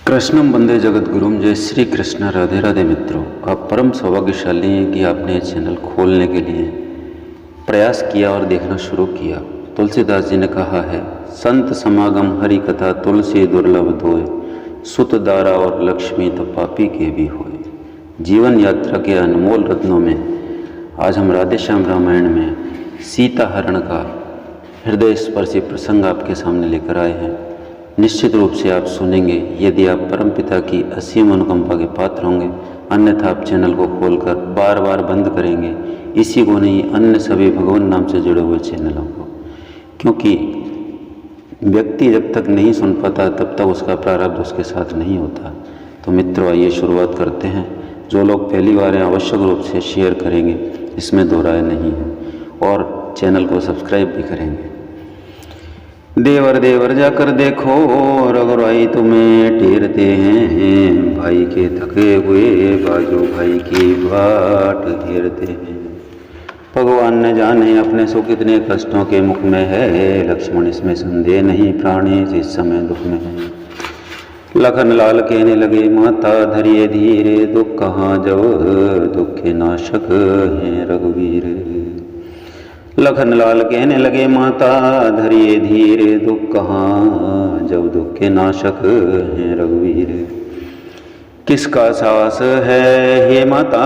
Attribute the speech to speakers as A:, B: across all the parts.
A: कृष्णम वंदे जगत गुरुम। जय श्री कृष्ण। राधे राधे मित्रों, आप परम सौभाग्यशाली हैं कि आपने ये चैनल खोलने के लिए प्रयास किया और देखना शुरू किया। तुलसीदास जी ने कहा है, संत समागम हरि कथा तुलसी दुर्लभ धोए, सुत दारा और लक्ष्मी तो पापी के भी होए। जीवन यात्रा के अनमोल रत्नों में आज हम राधे श्याम रामायण में सीता हरण का हृदय स्पर्शी प्रसंग आपके सामने लेकर आए हैं। निश्चित रूप से आप सुनेंगे यदि आप परमपिता की असीम अनुकंपा के पात्र होंगे, अन्यथा आप चैनल को खोलकर बार बार बंद करेंगे। इसी को नहीं, अन्य सभी भगवान नाम से जुड़े हुए चैनलों को, क्योंकि व्यक्ति जब तक नहीं सुन पाता तब तक उसका प्रारब्ध उसके साथ नहीं होता। तो मित्रों, आइए शुरुआत करते हैं। जो लोग पहली बार हैं आवश्यक रूप से शेयर करेंगे, इसमें दो राय नहीं है, और चैनल को सब्सक्राइब भी करेंगे। देवर देवर जाकर देखो, रघुराई तुम्हें टेरते हैं, भाई के थके हुए बाजू भाई की बाट घेरते हैं। भगवान न जाने अपने सुख कितने कष्टों के मुख में है, लक्ष्मण इसमें संदेह नहीं, प्राणी इस समय दुख में है। लखन लाल कहने लगे, माता धरिए धीरे, दुख कहाँ जब दुख के नाशक हैं रघुवीर। लखन लाल कहने लगे, माता धरिए धीरे, दुख कहाँ जब दुख के नाशक हैं रघुवीर। किसका साहस है हे माता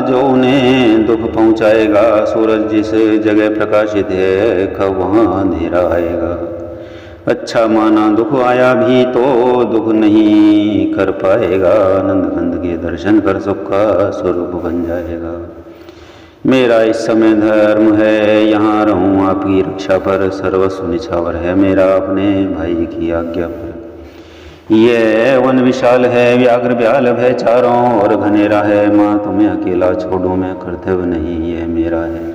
A: जो उन्हें दुख पहुँचाएगा, सूरज जिस जगह प्रकाशित है कब वहाँ अंधेरा आएगा। अच्छा माना दुख आया भी तो दुख नहीं कर पाएगा, आनंद कंद के दर्शन कर सुख का स्वरूप बन जाएगा। मेरा इस समय धर्म है यहाँ रहूँ आपकी रक्षा पर, सर्वस्व निछावर है मेरा अपने भाई की आज्ञा पर। यह वन विशाल है, व्याघ्र व्याल है चारों और घनेरा है, माँ तुम्हें अकेला छोड़ूं मैं, कर्तव्य नहीं यह मेरा है।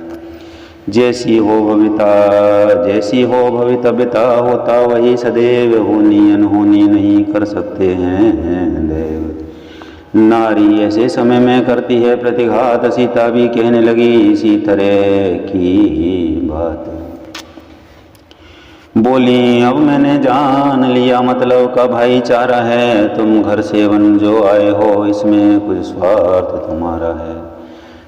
A: जैसी हो भवितव्यता होता वही सदैव, होनी अनहोनी नहीं कर सकते हैं देव। नारी ऐसे समय में करती है प्रतिघात, सीता भी कहने लगी इसी तरह की बात। बोली अब मैंने जान लिया मतलब का भाईचारा है, तुम घर से वन जो आए हो इसमें कुछ स्वार्थ तुम्हारा है।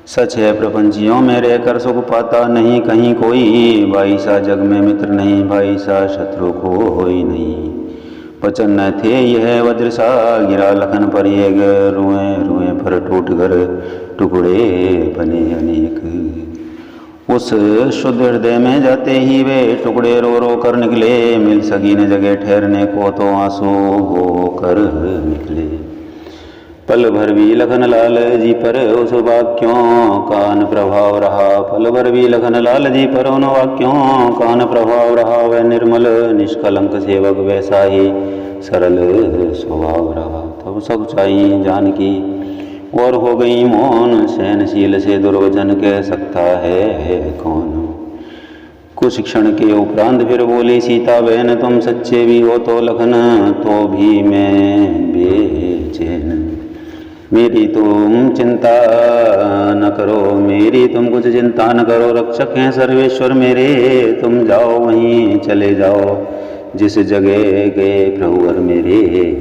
A: सच है प्रपंचियों में रहकर सुख पाता नहीं कहीं कोई, भाई सा जग में मित्र नहीं, भाई सा शत्रु कोई नहीं। वचन न थे यह वज्र सा गिरा लखन पर, ये रुए रुए पर टूट कर टुकड़े बने अनेक। उस शुद्ध हृदय में जाते ही वे टुकड़े रो रो कर निकले, मिल सकी न जगह ठहरने को तो आंसू होकर निकले। पल भर भी लखन लाल जी पर उस वाक्यों का न प्रभाव रहा, पल भर भी लखन लाल जी पर उन वाक्यों का न प्रभाव रहा। वह निर्मल निष्कलंक सेवक वैसा ही सरल स्वभाव रहा। तब सकुचाई जानकी और हो गई मौन, सहनशील से दुर्वचन कह सकता है कौन। कुछ क्षण के उपरांत फिर बोली सीता बहन, तुम सच्चे भी हो तो लखन तो भी मैं बेचैन। मेरी तुम चिंता न करो, मेरी तुम कुछ चिंता न करो, रक्षक हैं सर्वेश्वर मेरे, तुम जाओ वहीं चले जाओ जिस जगह गए प्रभुवर मेरे।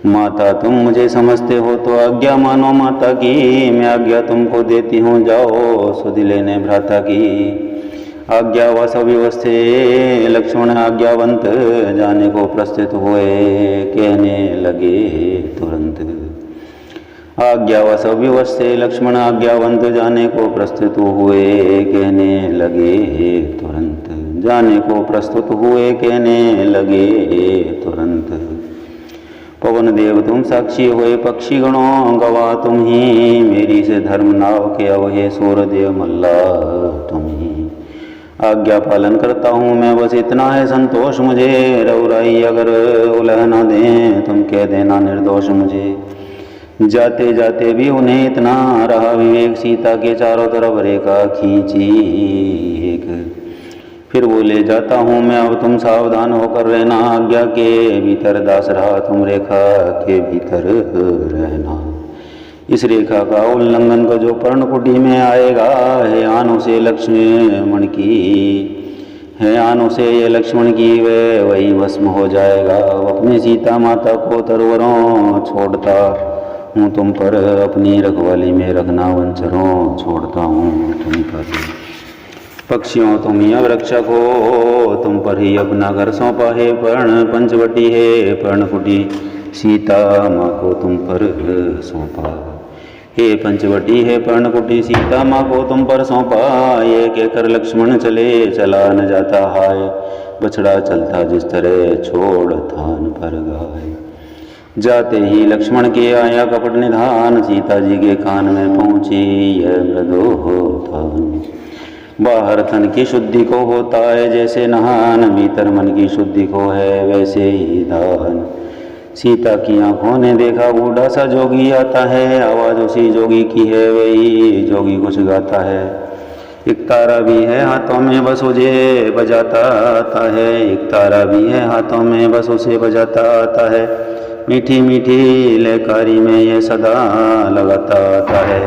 A: माता तुम मुझे समझते हो तो आज्ञा मानो माता की, मैं आज्ञा तुमको देती हूँ जाओ सुधि लेने भ्राता की। आज्ञा व सव्यवस्थे लक्ष्मण आज्ञावंत, जाने को प्रस्थित हुए कहने लगे तुरंत। आज्ञा व सव्यवस्थे लक्ष्मण आज्ञावंत, जाने को प्रस्तुत हुए कहने लगे तुरंत, जाने को प्रस्तुत हुए कहने लगे तुरंत। पवन देव तुम साक्षी हुए, पक्षी गणों गवाह तुम ही, मेरी से धर्म नाव के अवहे सूर्य देव मल्ला तुम ही। आज्ञा पालन करता हूँ मैं बस इतना है संतोष मुझे, रघुराई अगर उलह न दें तुम कह देना निर्दोष मुझे। जाते जाते भी उन्हें इतना रहा विवेक, सीता के चारों तरफ रेखा खींची एक। फिर बोले जाता हूँ मैं अब तुम सावधान होकर रहना, आज्ञा के भीतर दास रहा तुम रेखा के भीतर रहना। इस रेखा का उल्लंघन को जो पर्णकुटी में आएगा है आन उसे लक्ष्मण की है आनों से ये लक्ष्मण की वे वही भस्म हो जाएगा। अपनी सीता माता को तरवरों छोड़ता हूँ तुम पर, अपनी रखवाली में रखना वंचरों छोड़ता हूँ पक्षियों तुम ही अब रक्षक हो, तुम पर ही अपना घर सौंपा है। पर्ण पंचवटी है पर्णकुटी, सीता माँ को तुम पर सौंपा। हे पंचवटी है पर्णकुटी, सीता माँ को तुम पर सौंपा। ये कहकर लक्ष्मण चले चला न जाता हाय, बछड़ा चलता जिस तरह छोड़ थान पर गाय। जाते ही लक्ष्मण के आया कपट निधान, सीता जी के कान में पहुँची यह मृदो थान। बाहर तन की शुद्धि को होता है जैसे नहान, भीतर मन की शुद्धि को है वैसे ही दान। सीता की आंखों ने देखा बूढ़ा सा जोगी आता है, आवाज उसी जोगी की है वही जोगी कुछ गाता है। एक तारा भी है हाथों में बस उसे बजाता आता है, एक तारा भी है हाथों में बस उसे बजाता आता है। मीठी मीठी लहकारी में ये सदा लगाता आता है।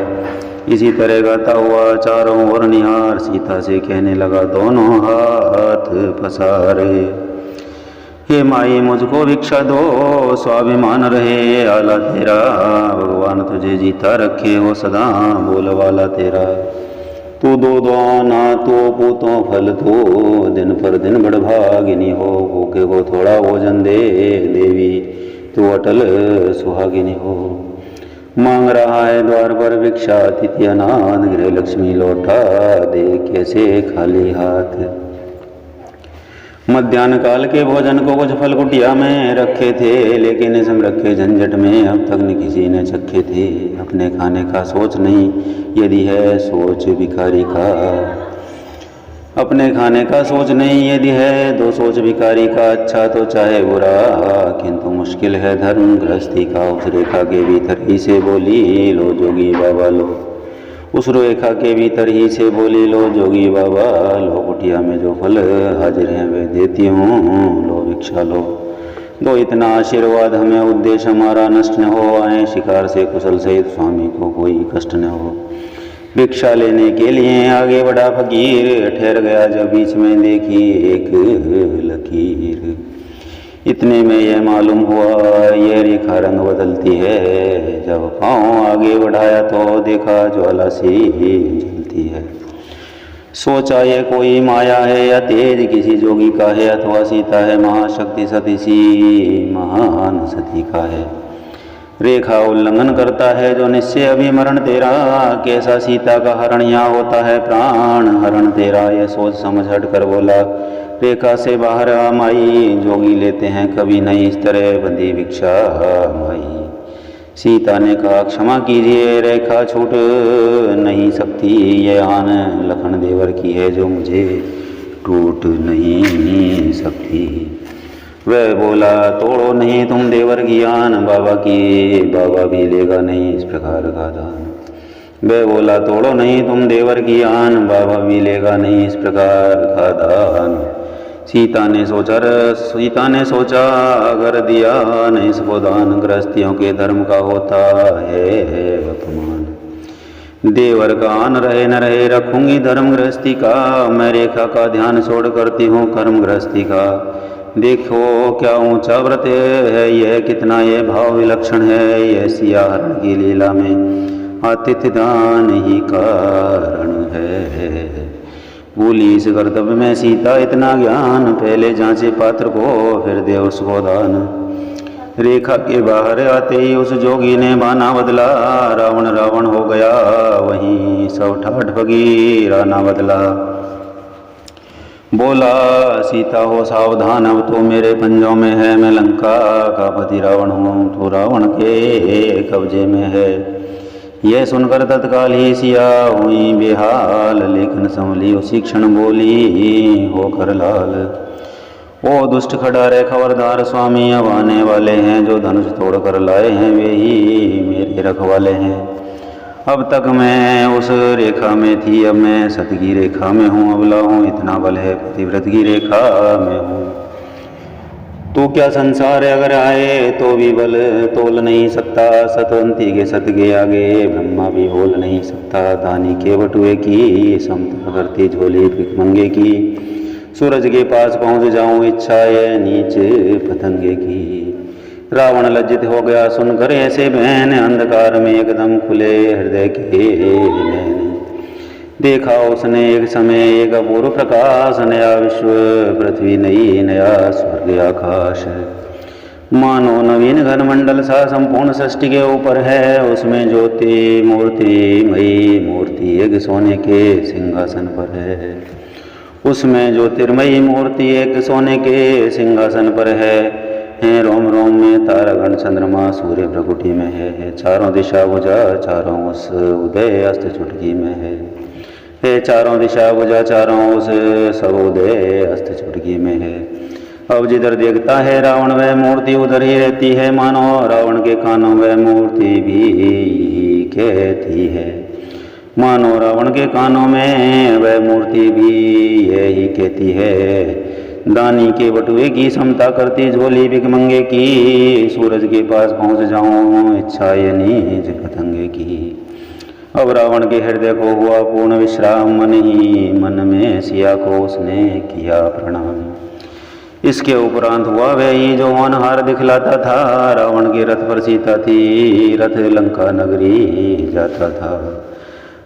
A: इसी तरह गाता हुआ चारों ओर निहार सीता से कहने लगा दोनों हाथ पसारे। हे माई मुझको भिक्षा दो स्वाभिमान रहे आला तेरा, भगवान तुझे जीता रखे हो सदा बोल वाला तेरा। तू दो ना तो पूतों फल तो, दिन पर दिन बड़ भागिनी हो। भूखे को थोड़ा भोजन दे देवी, तू अटल सुहागिनी हो। मांग रहा है द्वार पर भिक्षा अतिथि अनाथ, गृह लक्ष्मी लौटा दे कैसे खाली हाथ। मध्याह्न काल के भोजन को कुछ फल कुटिया में रखे थे, लेकिन इसम रखे झंझट में अब तक न किसी ने चखे थे। अपने खाने का सोच नहीं यदि है सोच भिखारी का, अपने खाने का सोच नहीं यदि है दो सोच भिखारी का। अच्छा तो चाहे बुरा किंतु मुश्किल है धर्म गृहस्थी का। उस रेखा के भीतर ही से बोली लो जोगी बाबा लो, उस रेखा के भीतर ही से बोली लो जोगी बाबा लो। कुटिया में जो फल हाजिर हैं वे देती हूँ, लो भिक्षा लो। दो इतना आशीर्वाद हमें उद्देश्य हमारा नष्ट न हो, आए शिकार से कुशल सहित स्वामी को कोई कष्ट न हो। भिक्षा लेने के लिए आगे बढ़ा फकीर, ठहर गया जब बीच में देखी एक लकीर। इतने में यह मालूम हुआ यह रेखा रंग बदलती है। जब पाँव आगे बढ़ाया तो देखा ज्वाला सी जलती है। सोचा ये कोई माया है या तेज किसी जोगी का है, अथवा सीता है महाशक्ति सती सी महान सती का है। रेखा उल्लंघन करता है जो निश्चय अभी मरण तेरा, कैसा सीता का हरण यहाँ होता है प्राण हरण तेरा। यह सोच समझ हट कर बोला रेखा से बाहर आ माई, जोगी लेते हैं कभी नहीं इस तरह बंदी भिक्षा माई। सीता ने कहा क्षमा कीजिए रेखा छूट नहीं सकती, ये आन लखन देवर की है जो मुझे टूट नहीं सकती। वह बोला तोड़ो नहीं तुम देवर की आन, बाबा की बाबा भी लेगा नहीं इस प्रकार का दान। वह बोला तोड़ो नहीं तुम देवर की आन, बाबा भी लेगा नहीं इस प्रकार का दान। सीता ने सोचा अगर दिया नहीं इसको दान, गृहस्थियों के धर्म का होता है अपमान। देवर का आन रहे न रहे रखूंगी धर्म गृहस्थी का, मैं रेखा का ध्यान छोड़ करती हूँ कर्म गृहस्थी का। देखो क्या ऊंचा व्रत है यह, कितना ये भाव विलक्षण है यह। सिया हरण की लीला में आतिथ्य दान ही कारण है। भूली इस कर्तव्य में सीता इतना ज्ञान, पहले जांचे पात्र को फिर दे उसको दान। रेखा के बाहर आते ही उस जोगी ने बाना बदला, रावण रावण हो गया वहीं सब ठाठ फकीर आना बदला। बोला सीता हो सावधान अब तो मेरे पंजों में है, मैं लंका का पति रावण हूँ तो रावण के कब्जे में है। यह सुनकर तत्काल ही सिया हुई बेहाल, लेकिन संभली उसी क्षण बोली होकर लाल। ओ दुष्ट खड़ारे खबरदार स्वामी अब आने वाले हैं, जो धनुष तोड़ कर लाए हैं वे ही मेरे रखवाले हैं। अब तक मैं उस रेखा में थी अब मैं सत की रेखा में हूँ, अबला हूँ इतना बल है पतिव्रत की रेखा में हूँ। तो क्या संसार अगर आए तो भी बल तोल नहीं सकता, सतवंती के सत के आगे ब्रह्मा भी बोल नहीं सकता। दानी के बटुए की समता करती झोली भिखमंगे की, सूरज के पास पहुँच जाऊँ इच्छा है नीचे पतंगे की। रावण लज्जित हो गया सुनकर ऐसे बहन, अंधकार में एकदम खुले हृदय के नैन। देखा उसने एक समय एक अपूर्व प्रकाश, नया विश्व पृथ्वी नई, नया स्वर्ग आकाश। मानो नवीन घनमंडल सा संपूर्ण सृष्टि के ऊपर है। उसमें ज्योति मूर्ति मई मूर्ति एक सोने के सिंहासन पर है। उसमें ज्योतिर्मयी मूर्ति एक सोने के सिंहासन पर है। रोम रोम में तारागण चंद्रमा सूर्य प्रकुटी में है। चारों दिशा बुझा चारों उस उदय अस्त चुटकी में है। चारों दिशा बुझा चारों उस सब उदय अस्त चुटकी में है। अब जिधर देखता है रावण वह मूर्ति उधर ही रहती है। मानो रावण के कानों वह मूर्ति भी कहती है। मानो रावण के कानों में वह मूर्ति भी यही कहती है। दानी के बटुए की समता करती झोली भिखमंगे की। सूरज के पास पहुँच जाऊँ इच्छा ये नीच पतंगे की। अब रावण के हृदय को हुआ पूर्ण विश्राम, मन ही मन में सिया को उसने किया प्रणाम। इसके उपरांत हुआ वह ही जो होनहार दिखलाता था। रावण के रथ पर सीता थी, रथ लंका नगरी जाता था।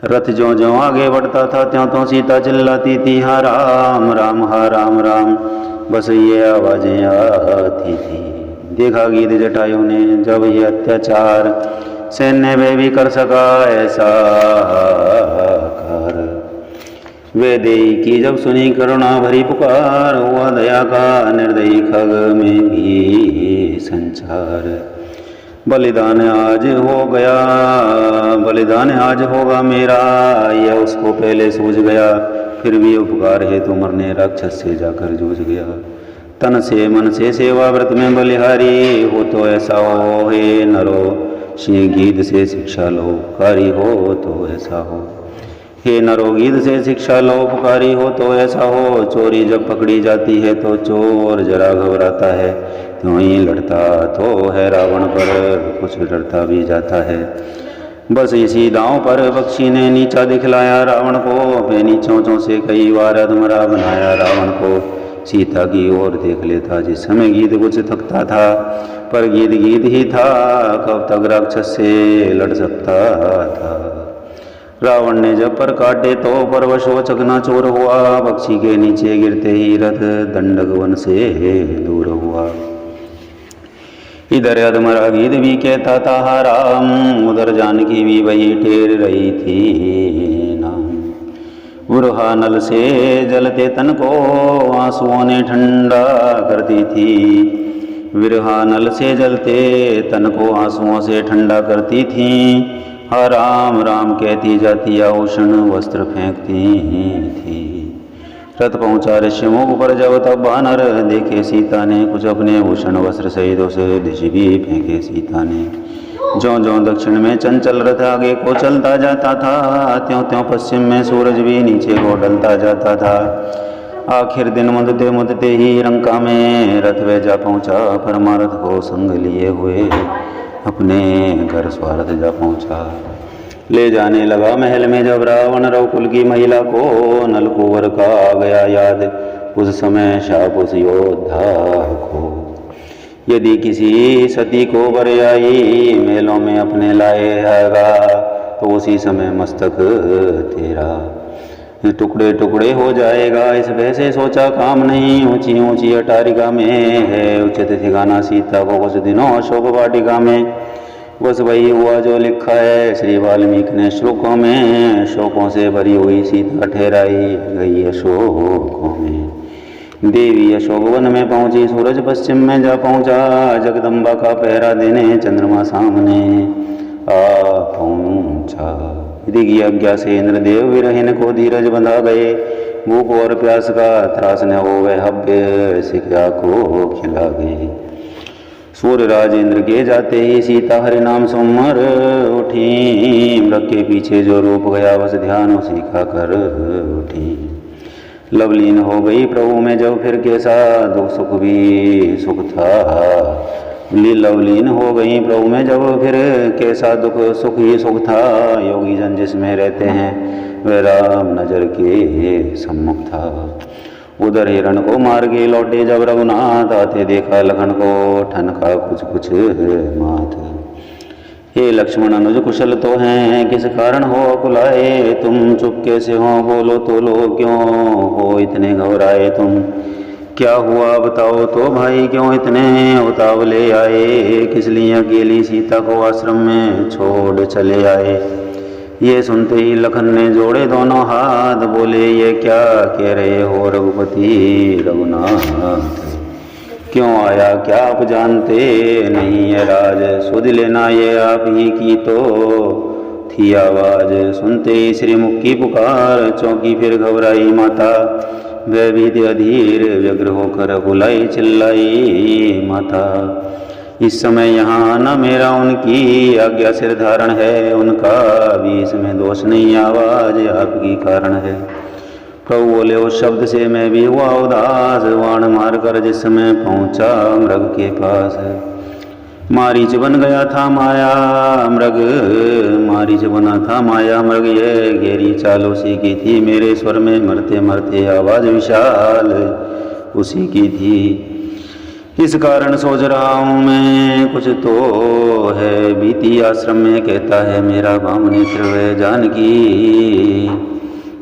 A: रथ जो जो आगे बढ़ता था त्यों त्यों सीता चिल्लाती थी, हा राम राम हा राम राम, बस ये आवाजें आती थी। देखा गीत जटायु ने जब ये अत्याचार, सैन्य वे भी कर सका ऐसा कार। वे देई की जब सुनी करुणा भरी पुकार, हुआ दया का निर्दयी खग में भी संचार। बलिदान आज हो गया, बलिदान आज होगा मेरा, यह उसको पहले सूझ गया। फिर भी उपकार है तो मरने राक्षस से जाकर जूझ गया। तन से मन से सेवा व्रत में बलिहारी, हो तो ऐसा हो हे नरो, सिंह गीत से शिक्षा लो उपकारी हो तो ऐसा हो। हे नरो गीत से शिक्षा लो उपकारी हो तो ऐसा हो। चोरी जब पकड़ी जाती है तो चोर जरा घबराता है, क्यों ही लड़ता तो है रावण पर कुछ डरता भी जाता है। बस इसी दांव पर बख्शी ने नीचा दिखलाया रावण को, अपनी चोंचों से कई बार अधमरा बनाया रावण को। सीता की ओर देख लेता जिस समय गीत कुछ थकता था, पर गीत गीत ही था, कब तक राक्षस से लड़ सकता था। रावण ने जब पर काटे तो परवश हो चकनाचूर हुआ, पक्षी के नीचे गिरते ही रथ दंडक वन से दूर हुआ। इधर अधमरा गीत भी कहता था हा राम, उधर जानकी भी वही ठेर रही थी नाम। बुरहा नल से जलते तन को आंसुओं ने ठंडा करती थी। विरहा नल से जलते तन को आंसुओं से ठंडा करती थी। हा राम राम कहती जाती आभूषण वस्त्र फेंकती थी। रथ पहुँचा ऋषिमुख पर जब तब बानर देखे सीता ने, कुछ अपने भूषण वस्त्र सहित उसे दिश भी फेंके सीता ने। ज्यों ज्यों दक्षिण में चंचल रथ आगे को चलता जाता था, त्यों त्यों पश्चिम में सूरज भी नीचे को ढलता जाता था। आखिर दिन मुदते मुदते ही लंका में रथ वे जा पहुँचा, परमारथ को संग लिए हुए अपने घर स्वार्थ जा पहुँचा। ले जाने लगा महल में जब रावण रघुकुल की महिला को, नलकुंवर का आ गया याद उस समय शाप उस योद्धा को। यदि किसी सती को बरियाई मेलों में अपने लाए आएगा, तो उसी समय मस्तक तेरा टुकड़े टुकड़े हो जाएगा। इस भय से सोचा काम नहीं, ऊंची ऊंची अटारिका में है उचित ठिकाना सीता को कुछ दिनों अशोक वाटिका में। बस वही हुआ जो लिखा है श्री वाल्मीकि ने श्लोकों में, शोकों से भरी हुई सीता ठहराई गई अशोकों में। देवी अशोक वन में पहुंची, सूरज पश्चिम में जा पहुंचा, जगदम्बा का पहरा देने चंद्रमा सामने आ पहुंचा। यदि की आज्ञा से इंद्रदेव विरहिन को धीरज बंधा गए, भूख और प्यास का त्रास न हो वह हव्य सिक्का को खिला गए। सूर्य राज इंद्र के जाते ही सीता हरि नाम सुमर उठी, मृग के पीछे जो रूप गया बस ध्यान उसी का कर उठी। लवलीन हो गई प्रभु में जब फिर कैसा दुख सुख भी सुख था। लवलीन हो गई प्रभु में जब फिर कैसा दुख सुख ही सुख था। योगी जन जिसमें रहते हैं वह राम नजर के सम्मुख था। उधर हिरण को मार के लौटे जब रघुनाथ, आते देखा लखन को ठनका कुछ कुछ माथ। हे लक्ष्मण अनुज कुशल तो हैं, किस कारण हो अकुलाए तुम, चुप कैसे हो बोलो तो लो, क्यों हो इतने घबराए तुम। क्या हुआ बताओ तो भाई, क्यों इतने उतावले आए, किस लिए अकेली सीता को आश्रम में छोड़ चले आए। ये सुनते ही लखन ने जोड़े दोनों हाथ, बोले ये क्या कह रहे हो रघुपति रघुनाथ। क्यों आया क्या आप जानते नहीं है राज, सुध लेना ये आप ही की तो थी आवाज। सुनते ही श्रीमुख की पुकार, चौंकी फिर घबराई माता, भयभीत अधीर व्यग्र होकर बुलाई चिल्लाई माता। इस समय यहाँ आना मेरा उनकी आज्ञा सिर धारण है, उनका भी इसमें दोष नहीं, आवाज आपकी कारण है। प्रभु बोले उस शब्द से मैं भी हुआ उदास, वाण मार कर जिस समय पहुँचा मृग के पास। मारीच बन गया था माया मृग, मारीच बना था माया मृग, ये घेरी चाल उसी की थी, मेरे स्वर में मरते मरते आवाज विशाल उसी की थी। इस कारण सोच रहा हूँ मैं कुछ तो है बीती आश्रम में, कहता है मेरा वाम नेत्र है जानकी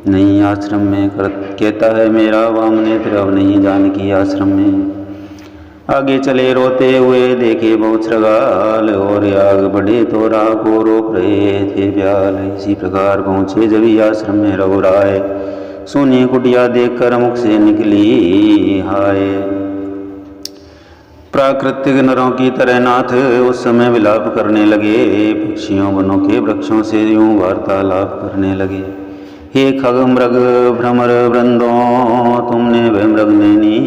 A: नहीं आश्रम में, कहता है मेरा वाम नेत्र अब नहीं जानकी आश्रम में। आगे चले रोते हुए देखे बहुत श्रृगाल, और आग बढ़े तो राह को रोक रहे थे ब्याल। इसी प्रकार पहुँचे जब आश्रम में रघुराय, सोनी कुटिया देखकर मुख से निकली हाय। प्राकृतिक नरों की तरह नाथ उस समय विलाप करने लगे, पक्षियों वनों के वृक्षों से यूं वार्तालाप करने लगे। हे खग मृग भ्रमर वृंदों, तुमने वह मृग नैनी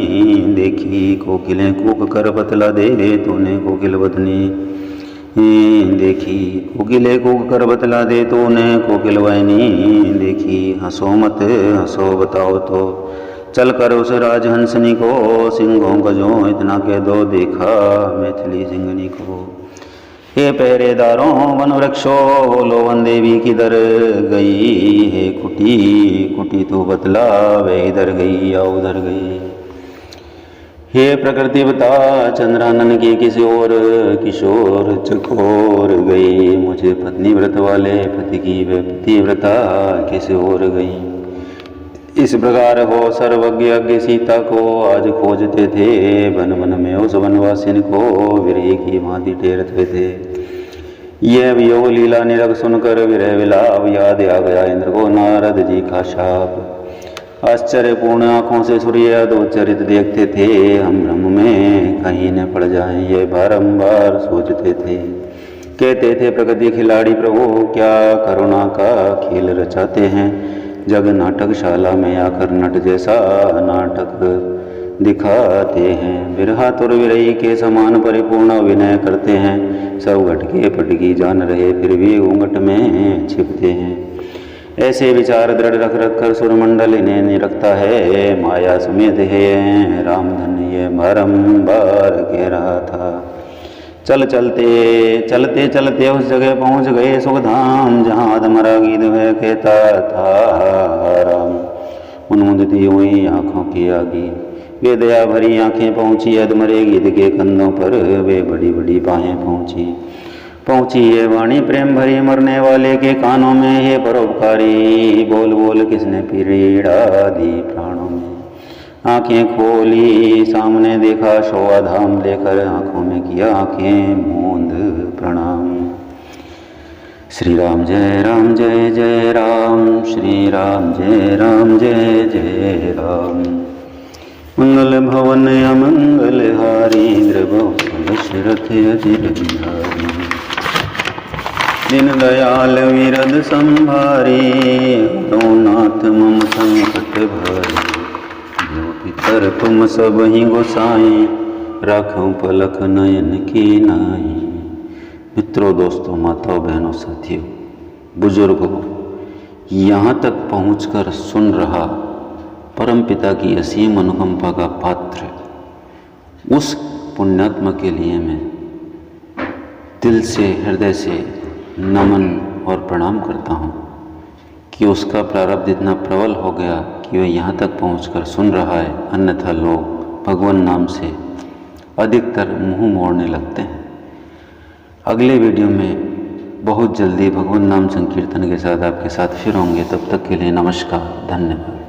A: देखी, कोकिलें कूक कर बतला दे तूने कोकिल वदनी देखी, कोकिलें कूक कर बतला दे तूने कोकिल वाहिनी देखी। हंसो मत हंसो बताओ तो चल कर उस राजहंसनी को, सिंहों गजों इतना कह दो देखा मैथिली सिंहनी को। हे पहरेदारों वन वृक्षों बोलो वन देवी किधर गई, हे कुटी कुटी तो बतला वे इधर गई या उधर गई। हे प्रकृति बता चंद्रानन की किसी और किशोर चकोर गई, मुझे पत्नी व्रत वाले पति की वे पतिव्रता किसी और गई। इस प्रकार हो सर्वज्ञ सीता को आज खोजते थे, वन वन में उस वनवासिन को विरह की भांति टेरते थे। यह वियोग लीला निरग सुनकर विरह विलाप याद आ गया इंद्र को नारद जी का शाप। आश्चर्यपूर्ण आंखों से सूर्य दो चरित देखते थे, हम ब्रह्म में कहीं न पड़ जाएं ये बारंबार सोचते थे। कहते थे प्रकृति खिलाड़ी प्रभु क्या करुणा का खेल रचाते हैं, जग नाटकशाला में आकर नट जैसा नाटक दिखाते हैं। बिरहा तुर विरही के समान परिपूर्ण अभिनय करते हैं, सब घटके पटकी जान रहे फिर भी घूंघट में छिपते हैं। ऐसे विचार दृढ़ रख रख कर सुरमंडल इन्हें निरखता है, माया समेत है राम धन ये बारंबार कह रहा था। चलते चलते उस जगह पहुँच गए सुखधाम, जहाँ अधमरा गीत वह कहता था राम। उन्मुदती हुई आँखों की आगी वे दया भरी आँखें पहुँची अधमरे गीत के कंधों पर, वे बड़ी बड़ी बाहें पहुँची ये वाणी प्रेम भरी मरने वाले के कानों में, ये परोपकारी बोल बोल किसने पीड़ा दी प्राणों में। आँखें खोली सामने देखा शोभा धाम, लेकर आँखों में किया आँखें मूंद प्रणाम। श्री राम जय राम जय जय राम, श्री राम जय राम जय जय राम। मंगल भवन अमंगल हारी, द्रवहुल दशरथ अजिर बिहारी। दीन दयाल विरद संभारी, नाथ मम संकट भारी। पितर तुम सब ही गोसाई, राखों पलक नयन की नाई। मित्रों दोस्तों माताओं बहनों साथियों बुजुर्गों, यहाँ तक पहुँचकर सुन रहा परमपिता की असीम अनुकंपा का पात्र उस पुण्यात्मा के लिए मैं दिल से हृदय से नमन और प्रणाम करता हूँ, कि उसका प्रारब्ध इतना प्रबल हो गया कि वह यहाँ तक पहुंचकर सुन रहा है, अन्यथा लोग भगवान नाम से अधिकतर मुंह मोड़ने लगते हैं। अगले वीडियो में बहुत जल्दी भगवान नाम संकीर्तन के साथ आपके साथ फिर होंगे। तब तक के लिए नमस्कार, धन्यवाद।